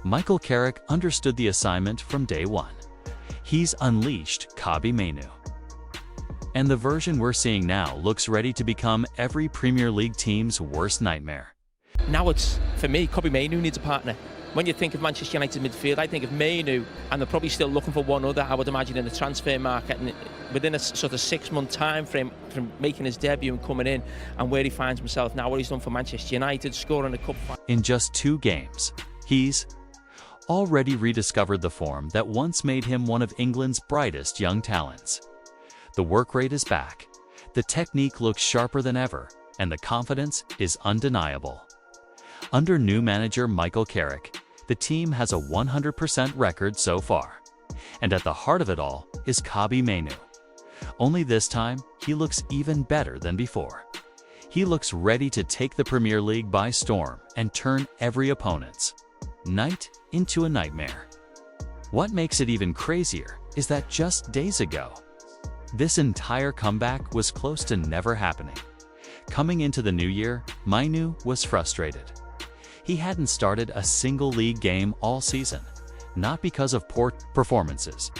Michael Carrick understood the assignment from day one. He's unleashed Kobbie Mainoo. And the version we're seeing now looks ready to become every Premier League team's worst nightmare. Now it's, for me, Kobbie Mainoo needs a partner. When you think of Manchester United midfield, I think of Mainoo, and they're probably still looking for one other, I would imagine, in the transfer market, and within a sort of 6-month time frame from making his debut and coming in, and where he finds himself now, what he's done for Manchester United, scoring a cup final. In just 2 games, he's already rediscovered the form that once made him one of England's brightest young talents. The work rate is back, the technique looks sharper than ever, and the confidence is undeniable. Under new manager Michael Carrick, the team has a 100% record so far. And at the heart of it all is Kobbie Mainoo. Only this time, he looks even better than before. He looks ready to take the Premier League by storm and turn every opponent's night into a nightmare. What makes it even crazier is that just days ago, this entire comeback was close to never happening. Coming into the new year, Mainoo was frustrated. He hadn't started a single league game all season, not because of poor performances,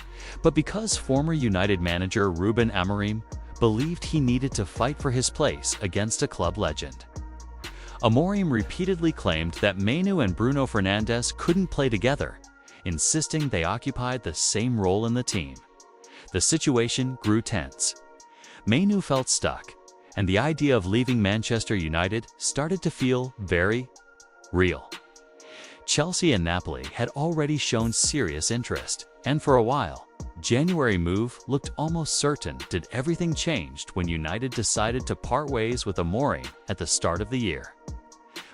but because former United manager Ruben Amorim believed he needed to fight for his place against a club legend. Amorim repeatedly claimed that Mainoo and Bruno Fernandes couldn't play together, insisting they occupied the same role in the team. The situation grew tense. Mainoo felt stuck, and the idea of leaving Manchester United started to feel very real. Chelsea and Napoli had already shown serious interest, and for a while, January move looked almost certain. Did everything changed when United decided to part ways with Amorim at the start of the year.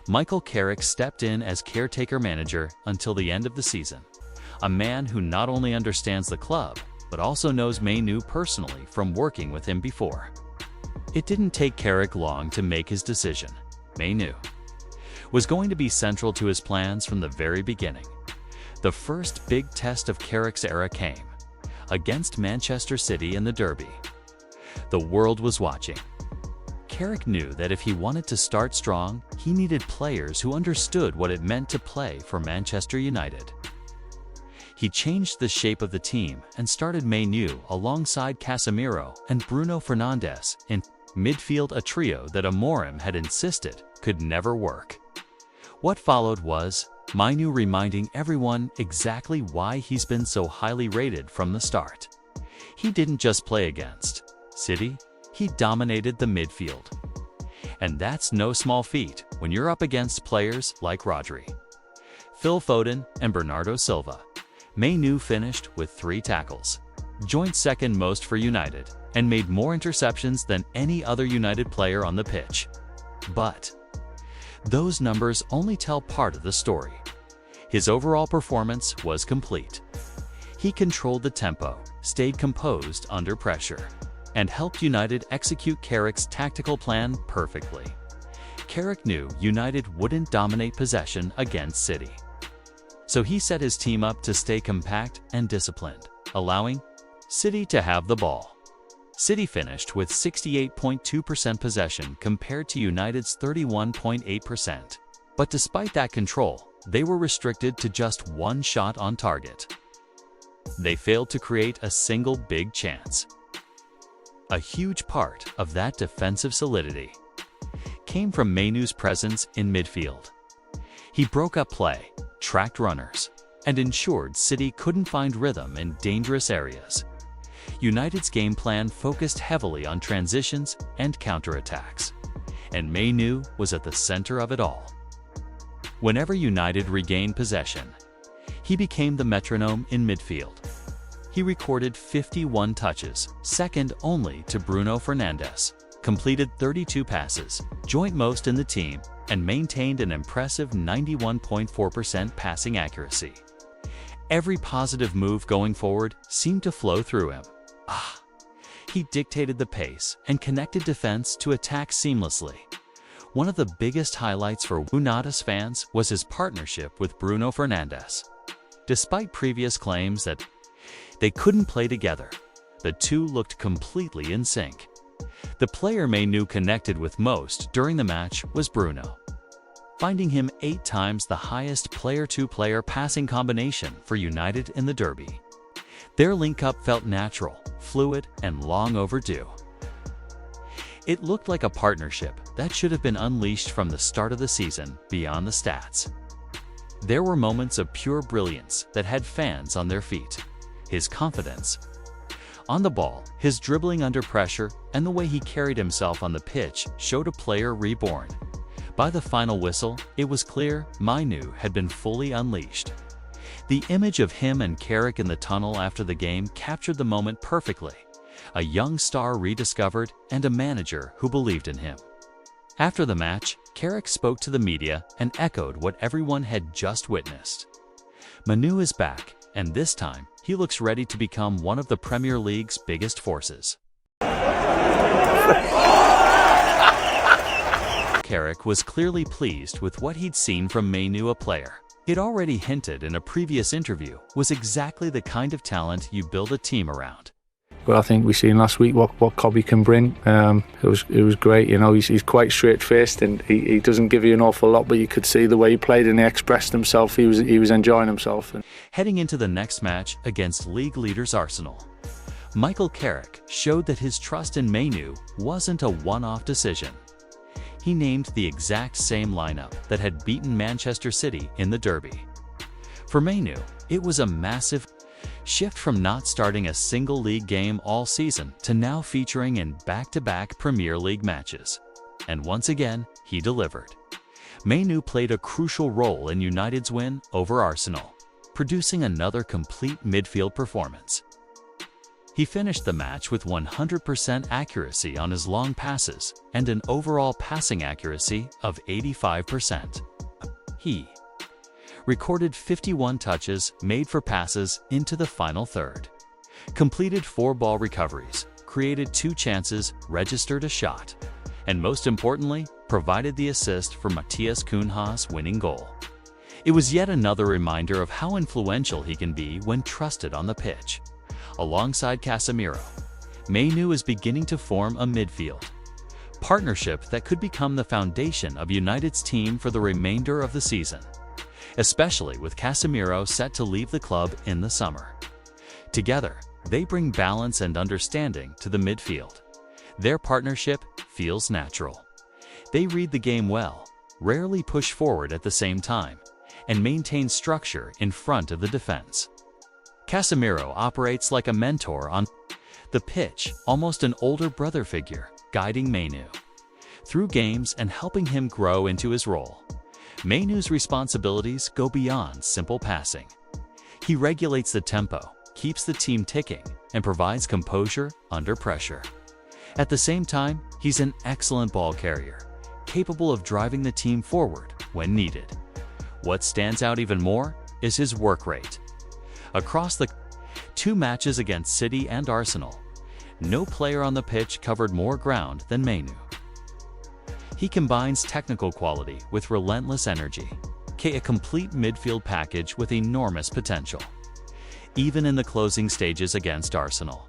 Michael Carrick stepped in as caretaker manager until the end of the season, a man who not only understands the club, but also knows Mainoo personally from working with him before. It didn't take Carrick long to make his decision. Mainoo was going to be central to his plans from the very beginning. The first big test of Carrick's era came against Manchester City in the Derby. The world was watching. Carrick knew that if he wanted to start strong, he needed players who understood what it meant to play for Manchester United. He changed the shape of the team and started Mainoo alongside Casemiro and Bruno Fernandes in midfield, a trio that Amorim had insisted could never work. What followed was Mainoo reminding everyone exactly why he's been so highly rated from the start. He didn't just play against City, he dominated the midfield. And that's no small feat when you're up against players like Rodri, Phil Foden, and Bernardo Silva. Mainoo finished with 3 tackles, joint second most for United, and made more interceptions than any other United player on the pitch. But those numbers only tell part of the story. His overall performance was complete. He controlled the tempo, stayed composed under pressure, and helped United execute Carrick's tactical plan perfectly. Carrick knew United wouldn't dominate possession against City, so he set his team up to stay compact and disciplined, allowing City to have the ball. City finished with 68.2% possession compared to United's 31.8%. But despite that control, they were restricted to just 1 shot on target. They failed to create a single big chance. A huge part of that defensive solidity came from Mainoo's presence in midfield. He broke up play, tracked runners, and ensured City couldn't find rhythm in dangerous areas. United's game plan focused heavily on transitions and counterattacks, and Mainoo was at the center of it all. Whenever United regained possession, he became the metronome in midfield. He recorded 51 touches, second only to Bruno Fernandes, completed 32 passes, joint most in the team, and maintained an impressive 91.4% passing accuracy. Every positive move going forward seemed to flow through him. He dictated the pace and connected defense to attack seamlessly. One of the biggest highlights for Unitas fans was his partnership with Bruno Fernandes. Despite previous claims that they couldn't play together, the two looked completely in sync. The player Mainoo connected with most during the match was Bruno. finding him 8 times the highest player-to-player passing combination for United in the derby. Their link-up felt natural, fluid, and long overdue. It looked like a partnership that should have been unleashed from the start of the season beyond the stats. There were moments of pure brilliance that had fans on their feet. His confidence on the ball, his dribbling under pressure, and the way he carried himself on the pitch showed a player reborn. By the final whistle, it was clear Mainoo had been fully unleashed. The image of him and Carrick in the tunnel after the game captured the moment perfectly. A young star rediscovered and a manager who believed in him. After the match, Carrick spoke to the media and echoed what everyone had just witnessed. Mainoo is back, and this time, he looks ready to become one of the Premier League's biggest forces. Carrick was clearly pleased with what he'd seen from Mainoo, a player he'd already hinted in a previous interview was exactly the kind of talent you build a team around. But I think we've seen last week what Kobbie can bring. It was great. You know, he's quite straight-faced and he doesn't give you an awful lot, but you could see the way he played and he expressed himself. He was enjoying himself. Heading into the next match against league leaders Arsenal, Michael Carrick showed that his trust in Mainoo wasn't a one-off decision. He named the exact same lineup that had beaten Manchester City in the derby. For Mainoo, it was a massive shift from not starting a single league game all season to now featuring in back-to-back Premier League matches. And once again, he delivered. Mainoo played a crucial role in United's win over Arsenal, producing another complete midfield performance. He finished the match with 100% accuracy on his long passes and an overall passing accuracy of 85%. He recorded 51 touches made for passes into the final third, completed 4 ball recoveries, created 2 chances, registered a shot, and most importantly, provided the assist for Matthias Cunha's winning goal. It was yet another reminder of how influential he can be when trusted on the pitch. Alongside Casemiro, Mainoo is beginning to form a midfield partnership that could become the foundation of United's team for the remainder of the season, especially with Casemiro set to leave the club in the summer. Together, they bring balance and understanding to the midfield. Their partnership feels natural. They read the game well, rarely push forward at the same time, and maintain structure in front of the defense. Casemiro operates like a mentor on the pitch, almost an older brother figure, guiding Mainoo through games and helping him grow into his role. Mainoo's responsibilities go beyond simple passing. He regulates the tempo, keeps the team ticking, and provides composure under pressure. At the same time, he's an excellent ball carrier, capable of driving the team forward when needed. What stands out even more is his work rate. Across the 2 matches against City and Arsenal, no player on the pitch covered more ground than Mainoo. He combines technical quality with relentless energy, a complete midfield package with enormous potential. Even in the closing stages against Arsenal,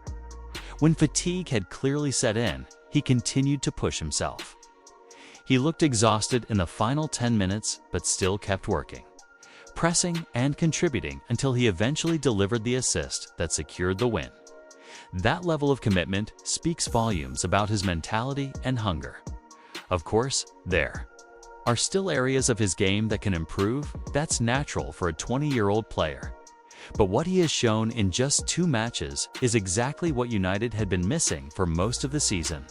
when fatigue had clearly set in, he continued to push himself. He looked exhausted in the final 10 minutes, but still kept working, pressing and contributing until he eventually delivered the assist that secured the win. That level of commitment speaks volumes about his mentality and hunger. Of course, there are still areas of his game that can improve. That's natural for a 20-year-old player. But what he has shown in just 2 matches is exactly what United had been missing for most of the season.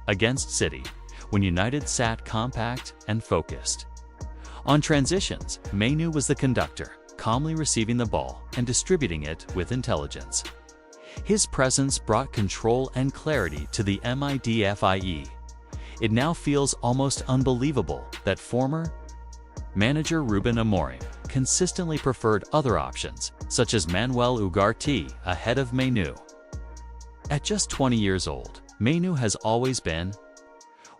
Against City, when United sat compact and focused. On transitions, Mainoo was the conductor, calmly receiving the ball and distributing it with intelligence. His presence brought control and clarity to the midfield. It now feels almost unbelievable that former manager Ruben Amorim consistently preferred other options, such as Manuel Ugarte, ahead of Mainoo. At just 20 years old, Mainoo has always been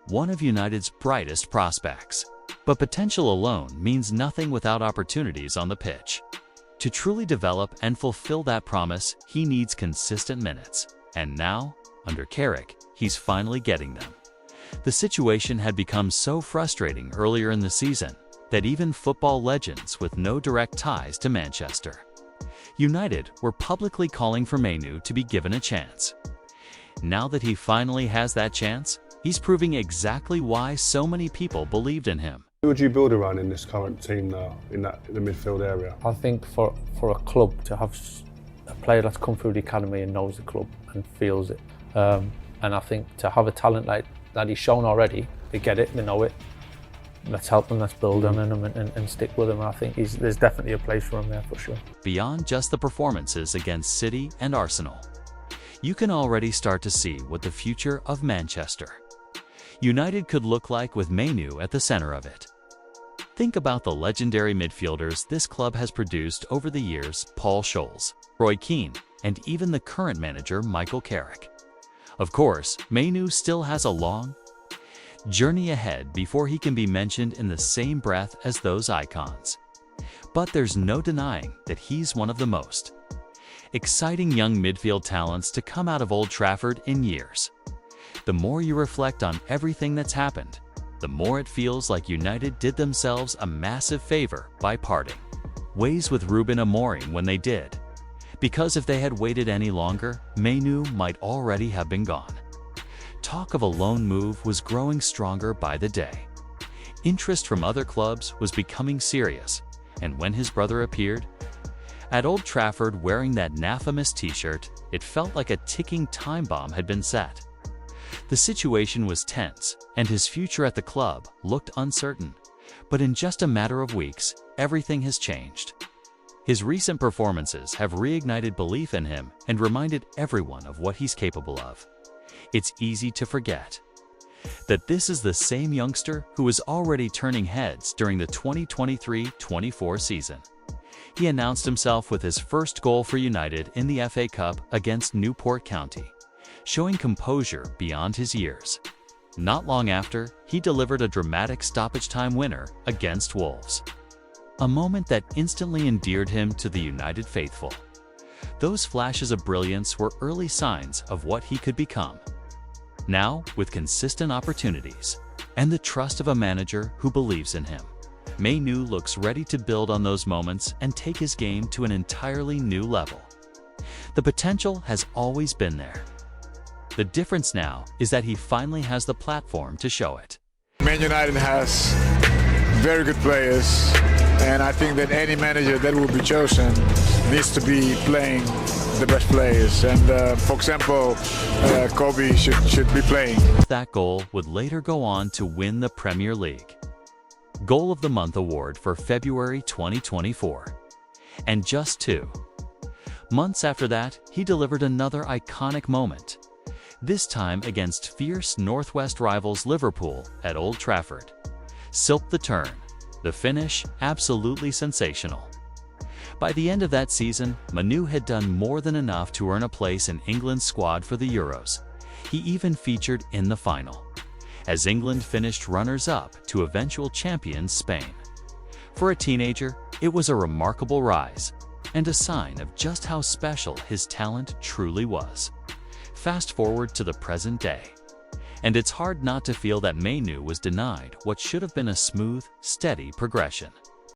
one of United's brightest prospects. But potential alone means nothing without opportunities on the pitch. To truly develop and fulfill that promise, he needs consistent minutes. And now, under Carrick, he's finally getting them. The situation had become so frustrating earlier in the season that even football legends with no direct ties to Manchester United were publicly calling for Mainoo to be given a chance. Now that he finally has that chance, he's proving exactly why so many people believed in him. Who would you build around in this current team now, in the midfield area? I think for a club to have a player that's come through the academy and knows the club and feels it, and I think to have a talent like that he's shown already, they get it, they know it. Let's help them, let's build on him and stick with him. I think there's definitely a place for him there for sure. Beyond just the performances against City and Arsenal, you can already start to see what the future of Manchester United could look like with Mainoo at the center of it. Think about the legendary midfielders this club has produced over the years: Paul Scholes, Roy Keane, and even the current manager Michael Carrick. Of course, Mainoo still has a long journey ahead before he can be mentioned in the same breath as those icons. But there's no denying that he's one of the most exciting young midfield talents to come out of Old Trafford in years. The more you reflect on everything that's happened, the more it feels like United did themselves a massive favor by parting ways with Ruben Amorim when they did. Because if they had waited any longer, Mainoo might already have been gone. Talk of a loan move was growing stronger by the day. Interest from other clubs was becoming serious, and when his brother appeared at Old Trafford wearing that infamous t-shirt, it felt like a ticking time bomb had been set. The situation was tense, and his future at the club looked uncertain. But in just a matter of weeks, everything has changed. His recent performances have reignited belief in him and reminded everyone of what he's capable of. It's easy to forget that this is the same youngster who was already turning heads during the 2023-24 season. He announced himself with his first goal for United in the FA Cup against Newport County, showing composure beyond his years. Not long after, he delivered a dramatic stoppage-time winner against Wolves, a moment that instantly endeared him to the United faithful. Those flashes of brilliance were early signs of what he could become. Now, with consistent opportunities and the trust of a manager who believes in him, Mainoo looks ready to build on those moments and take his game to an entirely new level. The potential has always been there. The difference now is that he finally has the platform to show it. Man United has very good players, and I think that any manager that will be chosen needs to be playing the best players. And for example, Kobbie should be playing. That goal would later go on to win the Premier League Goal of the Month award for February 2024. And just 2 months after that, he delivered another iconic moment, this time against fierce Northwest rivals Liverpool at Old Trafford. Silk the turn, the finish absolutely sensational. By the end of that season, Mainoo had done more than enough to earn a place in England's squad for the Euros. He even featured in the final, as England finished runners-up to eventual champions Spain. For a teenager, it was a remarkable rise, and a sign of just how special his talent truly was. Fast forward to the present day, and it's hard not to feel that Mainoo was denied what should have been a smooth, steady progression.